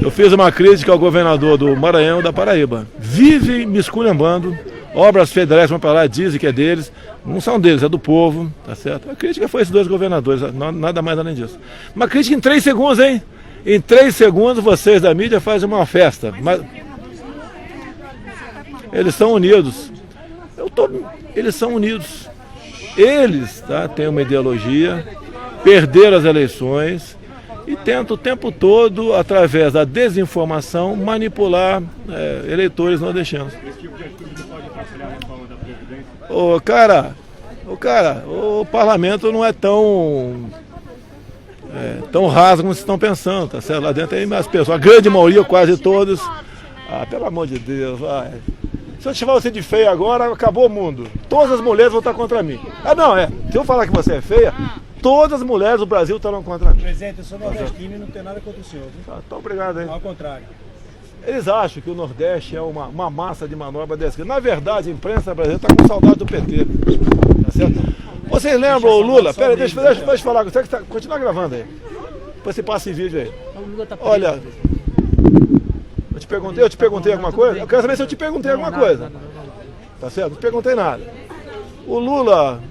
Eu fiz uma crítica ao governador do Maranhão e da Paraíba. Vivem me esculhambando, obras federais vão para lá, dizem que é deles, não são deles, é do povo, tá certo? A crítica foi esses dois governadores, nada mais além disso. Uma crítica em 3 segundos, hein? Em 3 segundos vocês da mídia fazem uma festa. Mas eles são unidos. Eles são unidos. Eles, tá, têm uma ideologia, perderam as eleições e tentam o tempo todo, através da desinformação, manipular eleitores nordestinos. Esse tipo de atitude não pode atrapalhar a reforma da Previdência? O parlamento não é tão raso como vocês estão pensando, tá certo? Lá dentro tem as pessoas, a grande maioria, quase todos. Ah, pelo amor de Deus, vai. Se eu chamar você de feia agora, acabou o mundo. Todas as mulheres vão estar contra mim. Se eu falar que você é feia, todas as mulheres do Brasil estarão contra mim. Presidente, eu sou nordestino e não tenho nada contra o senhor, viu? Então, obrigado, hein? Ao contrário. Eles acham que o Nordeste é uma massa de manobra da esquerda. Na verdade, a imprensa brasileira está com saudade do PT. Tá certo? Vocês lembram o Lula? Pera aí, deixa eu falar. Você que continua gravando aí. Depois você passa esse vídeo aí. Olha, eu te perguntei alguma coisa? Eu quero saber se eu te perguntei alguma coisa. Tá certo? Não te perguntei nada. O Lula,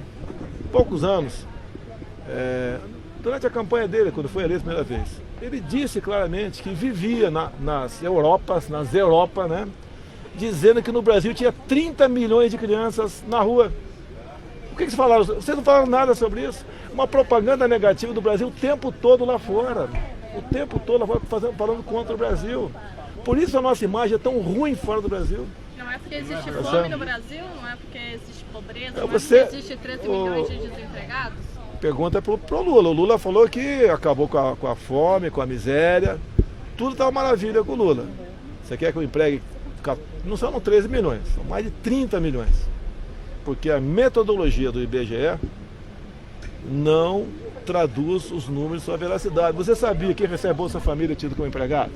poucos anos, durante a campanha dele, quando foi eleito a primeira vez, ele disse claramente que vivia nas Europas, né, dizendo que no Brasil tinha 30 milhões de crianças na rua. O que vocês falaram? Vocês não falaram nada sobre isso? Uma propaganda negativa do Brasil o tempo todo lá fora. O tempo todo lá fora, falando contra o Brasil. Por isso a nossa imagem é tão ruim fora do Brasil. Não é porque existe fome no Brasil, não é porque existe pobreza, não é porque existe 13 milhões de desempregados? Pergunta pro Lula. O Lula falou que acabou com a fome, com a miséria. Tudo está uma maravilha com o Lula. Você quer que eu empregue? Não são 13 milhões, são mais de 30 milhões. Porque a metodologia do IBGE não traduz os números sua veracidade. Você sabia que quem recebe Bolsa Família é tido como empregado?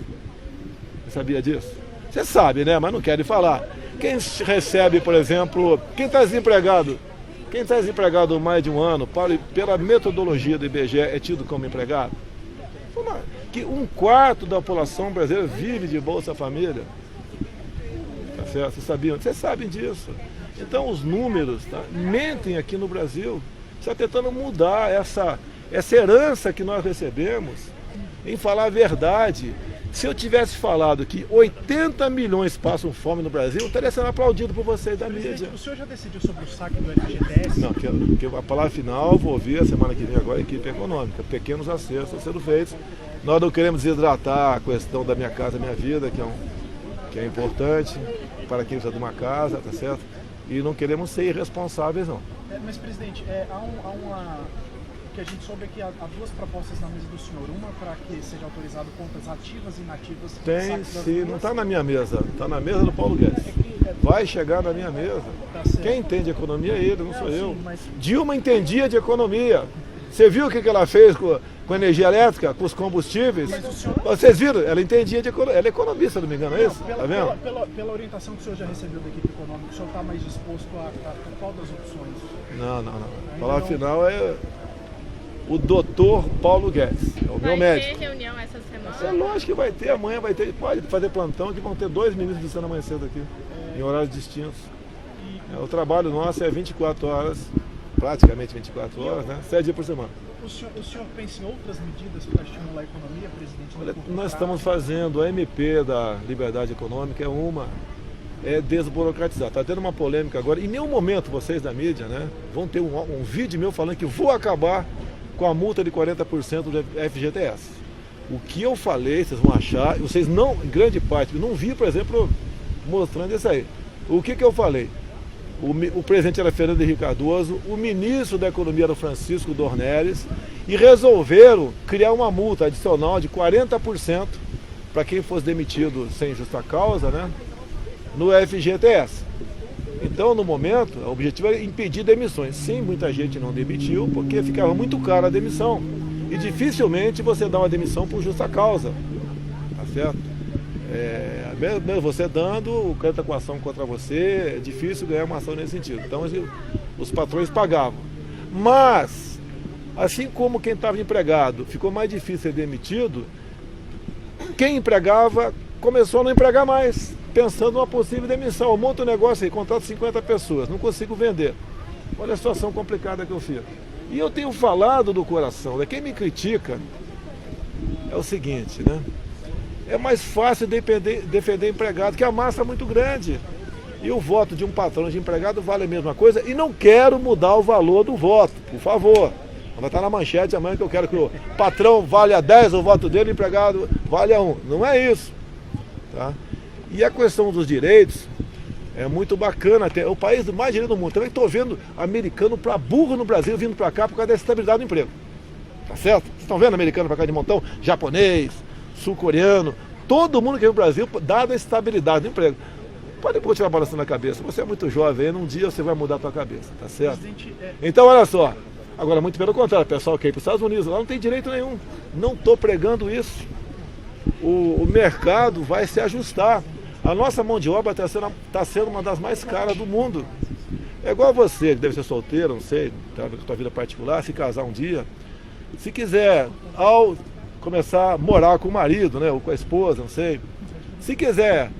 Você sabia disso? Você sabe, né? Mas não querem falar. Quem recebe, por exemplo, quem está desempregado mais de um ano, pela metodologia do IBGE, é tido como empregado? Que 1/4 da população brasileira vive de Bolsa Família. Tá certo? Vocês sabiam? Vocês sabem disso. Então os números, tá, mentem aqui no Brasil. Está tentando mudar essa herança que nós recebemos em falar a verdade. Se eu tivesse falado que 80 milhões passam fome no Brasil, eu estaria sendo aplaudido por vocês da mídia. O senhor já decidiu sobre o saque do FGTS? Não, que a palavra final eu vou ouvir a semana que vem agora a equipe econômica. Pequenos acertos estão sendo feitos. Nós não queremos desidratar a questão da Minha Casa Minha Vida, que é importante para quem precisa de uma casa, tá certo? E não queremos ser irresponsáveis, não. Mas, presidente, o que a gente soube é que há 2 propostas na mesa do senhor. Uma para que seja autorizado contas ativas e inativas. Tem sim, não está na minha mesa, está na mesa do Paulo Guedes. Vai chegar na minha mesa. Quem entende de economia é ele, não sou eu. Dilma entendia de economia. Você viu o que ela fez com a energia elétrica, com os combustíveis? Vocês viram? Ela entendia de economia. Ela é economista, não me engano, é isso? Tá vendo? Pela orientação que o senhor já recebeu da equipe econômica, o senhor está mais disposto a qual das opções? Não. A palavra final é o doutor Paulo Guedes, é o meu médico. Vai ter reunião essa semana? É lógico que vai ter, amanhã vai ter, pode fazer plantão, que vão ter 2 ministros visitando amanhã cedo aqui, em horários distintos. O trabalho nosso é 24 horas, praticamente 24 horas, né? 7 dias por semana. O senhor pensa em outras medidas para estimular a economia, presidente? Olha, nós estamos fazendo a MP da liberdade econômica, é desburocratizar. Está tendo uma polêmica agora, em nenhum momento vocês da mídia, né, vão ter um vídeo meu falando que vou acabar com a multa de 40% do FGTS. O que eu falei, vocês vão achar, vocês não, em grande parte, não vi, por exemplo, mostrando isso aí. O que eu falei? O presidente era Fernando Henrique Cardoso, o ministro da Economia era Francisco Dornelles, e resolveram criar uma multa adicional de 40% para quem fosse demitido sem justa causa, né, no FGTS. Então, no momento, o objetivo é impedir demissões. Sim, muita gente não demitiu porque ficava muito cara a demissão. E dificilmente você dá uma demissão por justa causa. Tá certo? Mesmo você dando, o cara está com ação contra você, é difícil ganhar uma ação nesse sentido. Então, os patrões pagavam. Mas, assim como quem estava empregado ficou mais difícil ser demitido, quem empregava começou a não empregar mais, pensando numa possível demissão. Eu monto um negócio aí, contrato 50 pessoas, não consigo vender. Olha a situação complicada que eu fico. E eu tenho falado do coração, né? Quem me critica é o seguinte, né? É mais fácil defender empregado, que a massa é muito grande. E o voto de um patrão de empregado vale a mesma coisa, e não quero mudar o valor do voto, por favor. Vai estar na manchete amanhã que eu quero que o patrão valha 10 o voto dele, o empregado valha 1. Não é isso. Tá? E a questão dos direitos é muito bacana. É o país do mais direito do mundo. Também estou vendo americano para burro no Brasil vindo para cá por causa da estabilidade do emprego. Tá certo? Vocês estão vendo americano para cá de montão? Japonês, sul-coreano, todo mundo que vem no Brasil, dada a estabilidade do emprego. Pode pôr tirar balançando na cabeça. Você é muito jovem, aí num dia você vai mudar a tua cabeça, tá certo? Então, olha só. Agora, muito pelo contrário, o pessoal que ir para os Estados Unidos, lá não tem direito nenhum. Não estou pregando isso. O mercado vai se ajustar. A nossa mão de obra está sendo uma das mais caras do mundo. É igual você, que deve ser solteiro, não sei, tá com a tua vida particular, se casar um dia. Se quiser, ao começar a morar com o marido, né, ou com a esposa, não sei. Se quiser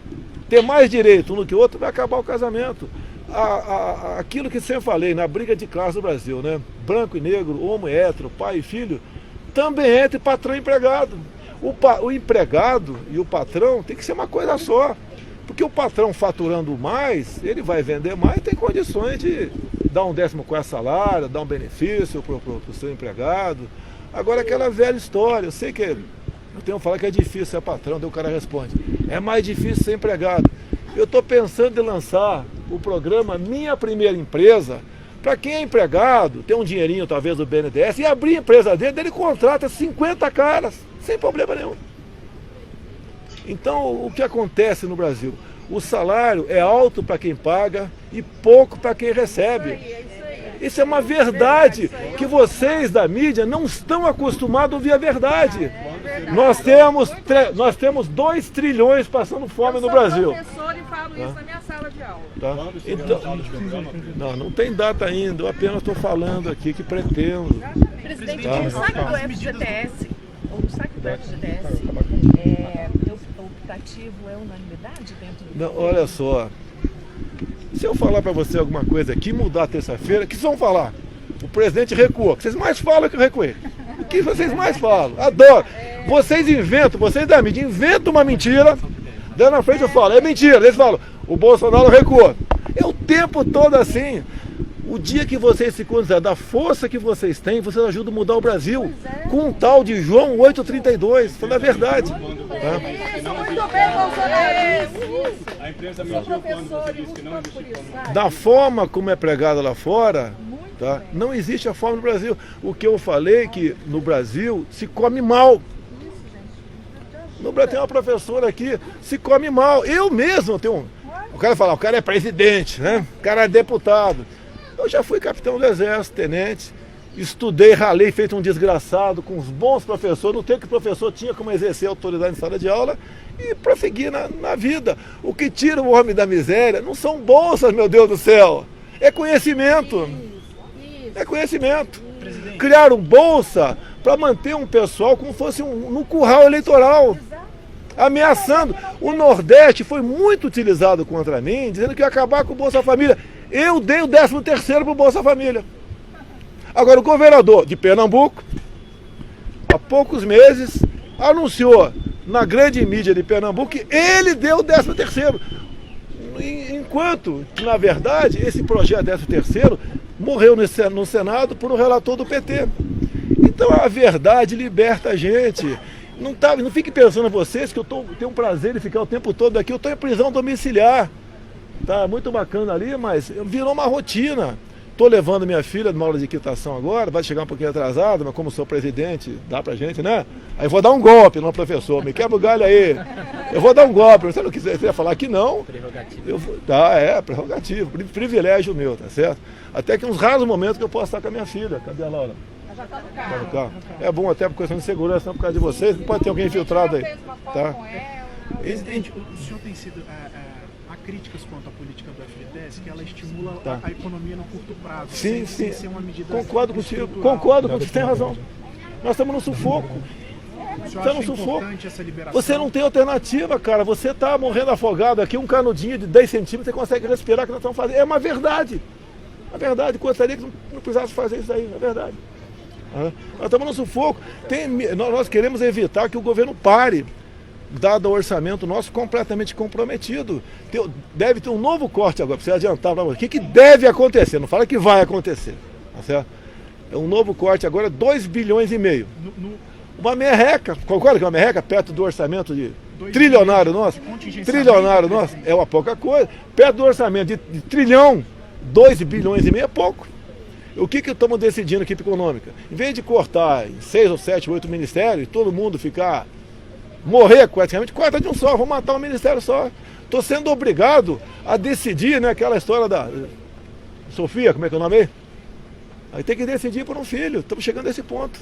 ter mais direito um do que o outro, vai acabar o casamento. Aquilo que sempre falei na briga de classe do Brasil, né? Branco e negro, homo e hétero, pai e filho, também é entre patrão e empregado. O empregado e o patrão tem que ser uma coisa só. Porque o patrão faturando mais, ele vai vender mais e tem condições de dar um 14º salário, dar um benefício para o seu empregado. Agora aquela velha história, eu sei que eu tenho que falar que é difícil ser patrão, daí o cara responde, é mais difícil ser empregado. Eu estou pensando em lançar o programa Minha Primeira Empresa, para quem é empregado, tem um dinheirinho talvez do BNDES, e abrir a empresa dele, ele contrata 50 caras, sem problema nenhum. Então, o que acontece no Brasil? O salário é alto para quem paga e pouco para quem recebe. Isso é uma verdade que vocês da mídia não estão acostumados a ouvir a verdade. Nós temos 2 trilhões passando fome no Brasil. Eu sou professor e falo isso na minha sala de aula. Tá? Então, não tem data ainda, eu apenas estou falando aqui que pretendo. Presidente, o saque do FGTS, optativo é unanimidade dentro do... Não, olha só, se eu falar para você alguma coisa aqui, mudar terça-feira, o que vocês vão falar? O presidente recuou. O que vocês mais falam é que eu recuei. O que vocês mais falam? Adoro. Vocês inventam, vocês da mídia inventam uma mentira, daí na frente eu falo, é mentira. Eles falam, o Bolsonaro recuou. É o tempo todo assim. O dia que vocês se consideram da força que vocês têm, vocês ajudam a mudar o Brasil. Com um tal de João 832, falando a verdade. Tá? Muito bem, Bolsonaro. A imprensa mentiu quando você disse que não existe fome. Da forma como é pregada lá fora, tá? Não existe a fome no Brasil. O que eu falei é que no Brasil se come mal. No Brasil tem uma professora aqui, se come mal. Eu mesmo tenho O cara fala, o cara é presidente, né? O cara é deputado. Eu já fui capitão do exército, tenente, estudei, ralei, feito um desgraçado, com os bons professores, no tempo que o professor tinha como exercer a autoridade em sala de aula, e prosseguir na vida. O que tira o homem da miséria não são bolsas, meu Deus do céu, é conhecimento. É conhecimento. Criaram bolsa para manter um pessoal como fosse num curral eleitoral, ameaçando. O Nordeste foi muito utilizado contra mim, dizendo que ia acabar com o Bolsa Família. Eu dei o 13º para o Bolsa Família. Agora, o governador de Pernambuco, há poucos meses, anunciou na grande mídia de Pernambuco que ele deu o 13º. Enquanto, na verdade, esse projeto 13º morreu no Senado por um relator do PT. Então a verdade liberta a gente. Não fique pensando vocês que eu tenho um prazer em ficar o tempo todo aqui. Eu estou em prisão domiciliar. Tá muito bacana ali, mas virou uma rotina. Estou levando minha filha numa aula de equitação agora, vai chegar um pouquinho atrasado, mas como sou presidente, dá pra gente, né? Aí vou dar um golpe no professor, me quebra o galho aí. Eu vou dar um golpe, se você não quiser falar que não, prerrogativo, privilégio meu, tá certo? Até que uns raros momentos que eu posso estar com a minha filha. Cadê a Laura? Já tá no carro. É bom até por questão de segurança, não por causa de vocês, não pode ter alguém infiltrado aí. Tá? Presidente, o senhor tem sido... Há críticas quanto à política do FGTS, que ela estimula a economia no curto prazo. Sim, sem ser uma medida concordo contigo, tem razão. Nós estamos no sufoco. O senhor Você acha não sufoca. importante essa liberação? Você não tem alternativa, cara. Você está morrendo afogado aqui, um canudinho de 10 centímetros, você consegue respirar que nós estamos fazendo. É uma verdade. É verdade. Gostaria que não precisasse fazer isso aí, é verdade. Nós estamos no sufoco. Nós queremos evitar que o governo pare, dado o orçamento nosso completamente comprometido. Deve ter um novo corte agora, para você adiantar para você. O que deve acontecer? Não fala que vai acontecer. Tá certo? É um novo corte agora, 2,5 bilhões. Uma merreca, concorda que é uma merreca perto do orçamento de trilionário nosso? Trilionário nosso é uma pouca coisa. Perto do orçamento de trilhão, 2,5 bilhões é pouco. O que estamos decidindo aqui para a econômica? Em vez de cortar em 6 ou 7, 8 ministérios, e todo mundo morrer praticamente, corta de um só, vamos matar um ministério só. Estou sendo obrigado a decidir, né, aquela história da Sofia, como é que é o nome aí? Aí tem que decidir por um filho, estamos chegando a esse ponto.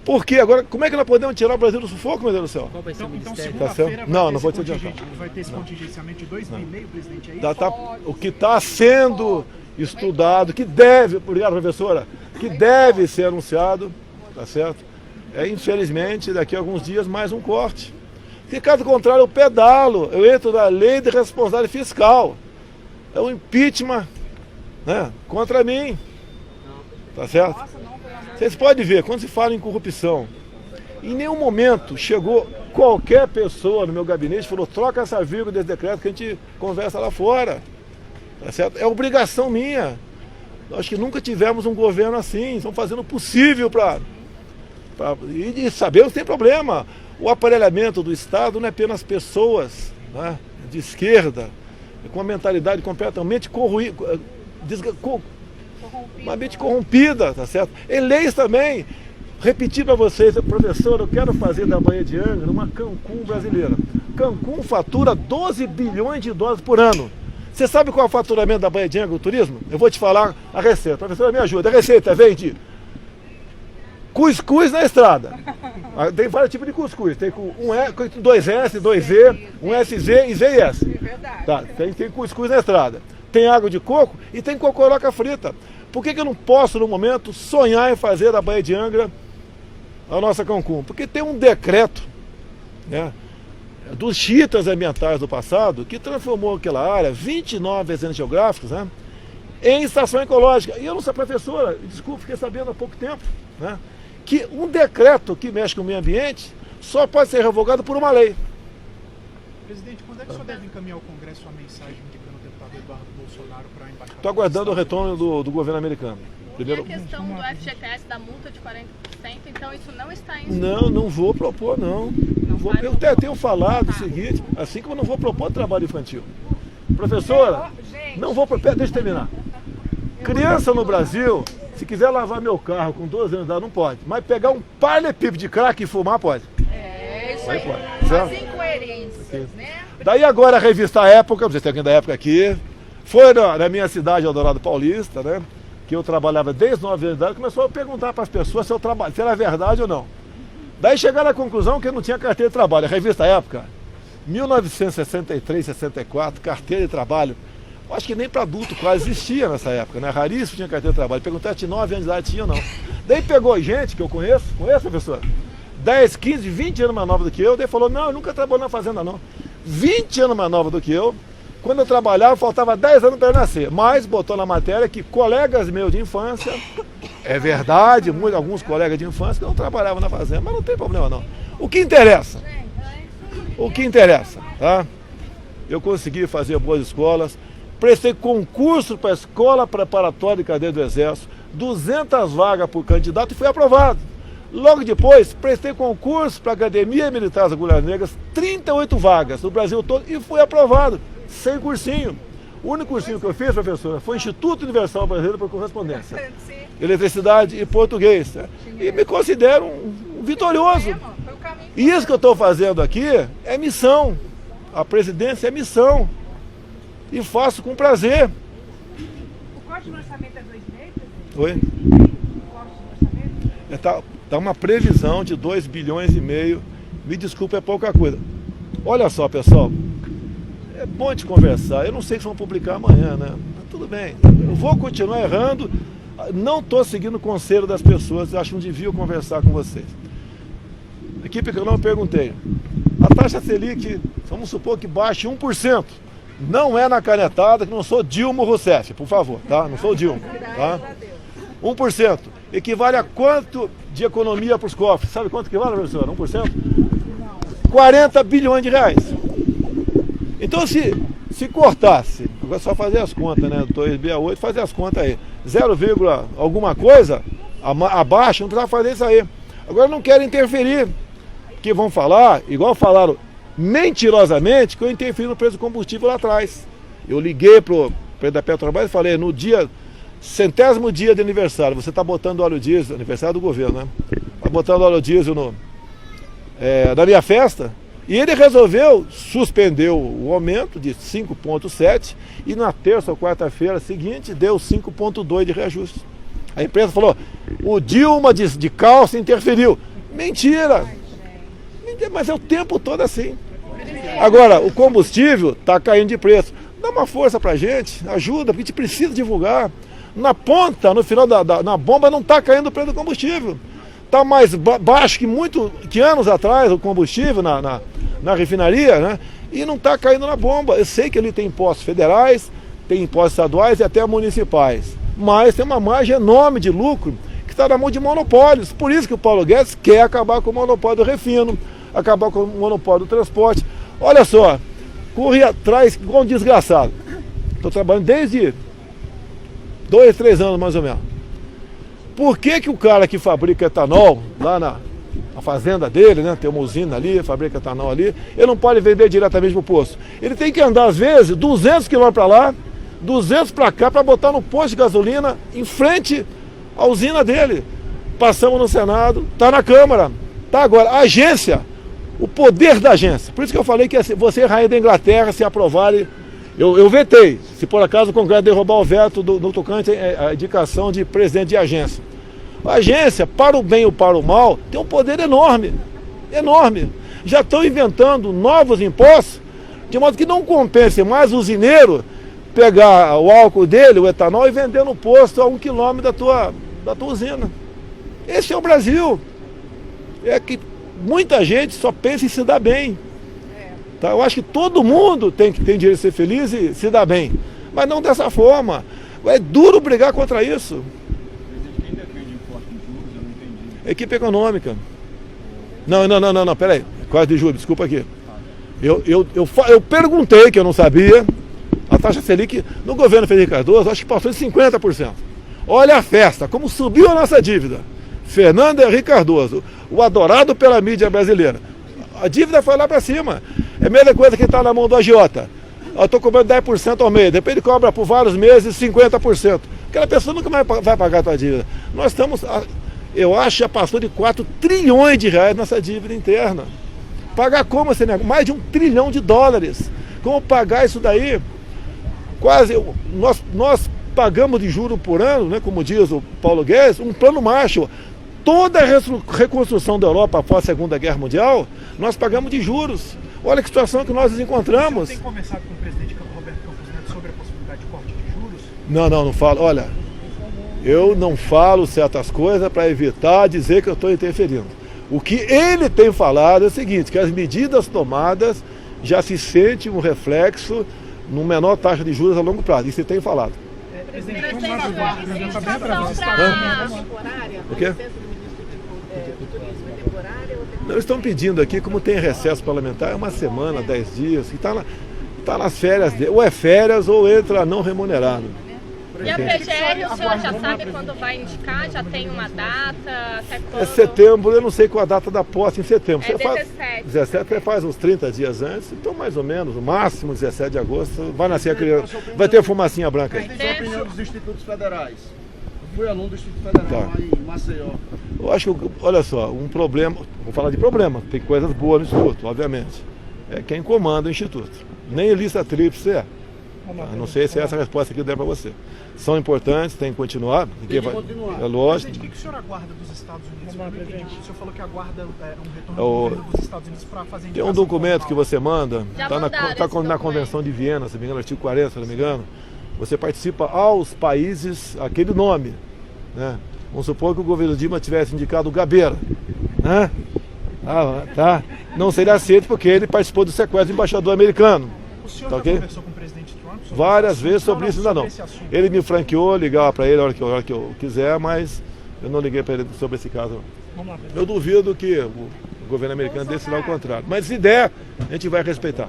Por quê? Agora, como é que nós podemos tirar o Brasil do sufoco, meu Deus do céu? Então Tá segunda-feira não vou te adiantar. vai ter esse contingenciamento de 2,5 bilhões, presidente, é isso? O que está sendo estudado, que deve, obrigado professora, que deve ser anunciado, tá certo? Infelizmente, daqui a alguns dias, mais um corte. Se caso contrário, eu pedalo, eu entro na lei de responsabilidade fiscal. É um impeachment, né, contra mim. Tá certo? Vocês podem ver, quando se fala em corrupção, em nenhum momento chegou qualquer pessoa no meu gabinete e falou: troca essa vírgula desse decreto que a gente conversa lá fora. Tá certo? É obrigação minha. Nós que nunca tivemos um governo assim, estamos fazendo o possível e sabemos que tem problema. O aparelhamento do Estado não é apenas pessoas, né, de esquerda, com a mentalidade completamente uma mente corrompida, tá certo? E leis também. Repetir para vocês, professor, eu quero fazer da Baía de Angra uma Cancún brasileira. Cancún fatura 12 bilhões de dólares por ano. Você sabe qual é o faturamento da Baía de Angra, o turismo? Eu vou te falar a receita. Professor, me ajuda. A receita vem de cuscuz na estrada. Tem vários tipos de cuscuz. Tem com 2S, 2E, 1SZ e ZS. Tá, tem cuscuz na estrada. Tem água de coco e tem cocoroca frita. Por que eu não posso, no momento, sonhar em fazer da Baía de Angra a nossa Cancún? Porque tem um decreto, né, dos chiitas ambientais do passado que transformou aquela área, 29 reservas geográficas, né, em estação ecológica. E eu não sou professora, desculpa, fiquei sabendo há pouco tempo, né, que um decreto que mexe com o meio ambiente só pode ser revogado por uma lei. Presidente, quando é que o senhor deve encaminhar ao Congresso a mensagem indicando o deputado Eduardo Bolsonaro para a embaixada? Estou aguardando o retorno do governo americano. Primeiro... E a questão do FGTS, da multa de 40%, então isso não está em... Não vou propor, não. Eu até tenho falado o seguinte, assim como eu não vou propor trabalho infantil. Professora, não vou propor... Deixa eu terminar. Criança no Brasil, se quiser lavar meu carro com 12 anos de idade, não pode. Mas pegar um paralelepípedo de crack e fumar, pode. Isso aí. Pode. As incoerências, né? Daí agora a revista Época, vocês têm alguém da Época aqui, foi na minha cidade, Eldorado Paulista, né? Que eu trabalhava desde 9 anos de idade, começou a perguntar para as pessoas se era verdade ou não. Daí chegaram à conclusão que eu não tinha carteira de trabalho. A revista Época, 1963, 64, carteira de trabalho. Eu acho que nem para adulto quase existia nessa época, né? Raríssimo tinha carteira de trabalho. Perguntar se tinha 9 anos de idade, tinha ou não. Daí pegou gente que eu conheço, professor? 10, 15, 20 anos mais nova do que eu, daí falou: não, eu nunca trabalhei na fazenda não. 20 anos mais nova do que eu. Quando eu trabalhava, faltava 10 anos para eu nascer. Mas botou na matéria que colegas meus de infância, é verdade, alguns colegas de infância que não trabalhavam na fazenda, mas não tem problema não. O que interessa? Tá? Eu consegui fazer boas escolas, prestei concurso para a Escola Preparatória de Cadeia do Exército, 200 vagas por candidato e fui aprovado. Logo depois, prestei concurso para a Academia Militar das Agulhas Negras, 38 vagas no Brasil todo e fui aprovado, sem cursinho. O único cursinho que eu fiz, professora, foi o Instituto Universal Brasileiro por Correspondência. Eletricidade e português. Tá? E me considero um vitorioso. E isso que eu estou fazendo aqui é missão. A presidência é missão. E faço com prazer. O corte no orçamento é 2,5? Oi? O corte no orçamento? Está uma previsão de 2,5 bilhões. Me desculpe, é pouca coisa. Olha só, pessoal. É bom de conversar. Eu não sei se vão publicar amanhã, né? Mas tudo bem. Eu vou continuar errando. Não estou seguindo o conselho das pessoas. Acho que não devia conversar com vocês. Equipe que eu não perguntei. A taxa Selic, vamos supor que baixe 1%. Não é na canetada, que não sou Dilma Rousseff, por favor, tá? Não sou Dilma, tá? 1%. Equivale a quanto de economia para os cofres? Sabe quanto equivale, professora? 1%? 40 bilhões de reais. Então, se cortasse, agora é só fazer as contas, né? 268, fazer as contas aí. 0, alguma coisa abaixo, não precisava fazer isso aí. Agora não querem interferir, que vão falar, igual falaram mentirosamente, que eu interferi no preço do combustível lá atrás. Eu liguei pro presidente da Petrobras e falei, no dia, 100º dia de aniversário, você está botando óleo diesel, aniversário do governo, né? Está botando óleo diesel na minha festa. E ele resolveu suspender o aumento de 5,7 e na terça ou quarta-feira seguinte deu 5,2 de reajuste. A empresa falou, o Dilma de calça interferiu. Mentira! Mas é o tempo todo assim. Agora, o combustível está caindo de preço. Dá uma força pra gente, ajuda, porque a gente precisa divulgar. Na ponta, no final na bomba, não está caindo o preço do combustível. Está mais baixo que anos atrás o combustível na refinaria, né? E não está caindo na bomba. Eu sei que ele tem impostos federais, tem impostos estaduais e até municipais. Mas tem uma margem enorme de lucro que está na mão de monopólios. Por isso que o Paulo Guedes quer acabar com o monopólio do refino, acabar com o monopólio do transporte. Olha só, corri atrás igual um desgraçado. Estou trabalhando desde 2, 3 anos mais ou menos. Por que o cara que fabrica etanol lá na fazenda dele, né, tem uma usina ali, fabrica etanol ali, ele não pode vender diretamente para o posto? Ele tem que andar às vezes 200 km para lá, 200 para cá, para botar no posto de gasolina em frente à usina dele. Passamos no Senado, está na Câmara, está agora. A agência, o poder da agência. Por isso que eu falei que você, rainha da Inglaterra, se aprovarem, eu vetei, se por acaso o Congresso derrubar o veto do tocante à indicação de presidente de agência. A agência, para o bem ou para o mal, tem um poder enorme, enorme. Já estão inventando novos impostos, de modo que não compense mais o usineiro pegar o álcool dele, o etanol, e vender no posto a 1 km da tua usina. Esse é o Brasil. É que muita gente só pensa em se dar bem. Tá? Eu acho que todo mundo tem direito de ser feliz e se dar bem. Mas não dessa forma. É duro brigar contra isso. Quem defende o corte de juros, eu não entendi. Equipe econômica. Não, peraí. Corte de juros, desculpa aqui. Eu perguntei, que eu não sabia, a taxa Selic no governo Fernando Cardoso, acho que passou de 50%. Olha a festa, como subiu a nossa dívida. Fernando Henrique Cardoso, o adorado pela mídia brasileira. A dívida foi lá para cima. É a mesma coisa que está na mão do agiota. Eu estou cobrando 10% ao mês, depois ele cobra por vários meses 50%. Aquela pessoa nunca vai pagar a tua dívida. Nós estamos, eu acho, já passou de 4 trilhões de reais nossa dívida interna. Pagar como esse negócio? Mais de $1 trilhão. Como pagar isso daí? Quase, nós pagamos de juro por ano, né, como diz o Paulo Guedes, um plano Marshall. Toda a reconstrução da Europa após a Segunda Guerra Mundial, nós pagamos de juros. Olha que situação que nós nos encontramos. Você tem conversado com o presidente Roberto Campos Neto sobre a possibilidade de corte de juros? Não falo. Olha, eu não falo certas coisas para evitar dizer que eu estou interferindo. O que ele tem falado é o seguinte, que as medidas tomadas já se sente um reflexo no menor taxa de juros a longo prazo. Isso ele tem falado. Presidente, a indicação para temporária, o quê? Não, eles estão pedindo aqui, como tem recesso parlamentar, é uma semana, 10 dias, que está nas férias dele. Ou é férias ou entra não remunerado. E a PGR, o senhor já sabe quando vai indicar? Já tem uma data? Até quando? É setembro, eu não sei qual a data da posse em setembro. É você 17. 17, você faz uns 30 dias antes, então mais ou menos, no máximo 17 de agosto, vai nascer a criança. Vai ter fumacinha branca aí. Mas tem a opinião dos institutos federais. Eu fui aluno do Instituto Federal lá em Maceió. Eu acho que, olha só, um problema, vou falar de problema, tem coisas boas no Instituto, obviamente. É quem comanda o Instituto. Nem lista tríplice é. Não sei se é essa a resposta que eu der para você. São importantes, tem que continuar. Tem que continuar. É lógico. Presidente, o que o senhor aguarda dos Estados Unidos? O senhor falou que aguarda um retorno do governo dos Estados Unidos para fazer Tem um documento que você manda, está na Convenção de Viena, se não me engano, artigo 40, se não me engano. Você participa aos países, aquele nome, né? Vamos supor que o governo Dilma tivesse indicado o Gabeira, né? Tá? Não seria aceito porque ele participou do sequestro do embaixador americano. O senhor Tá já ok? conversou com o presidente Trump sobre Várias esse vezes assunto? sobre isso ainda não. esse assunto. Ele me franqueou, ligava para ele a hora que eu quiser, mas eu não liguei para ele sobre esse caso. Não. Vamos lá, Pedro. Eu duvido que o governo americano decidisse ao contrário. Mas se der, a gente vai respeitar.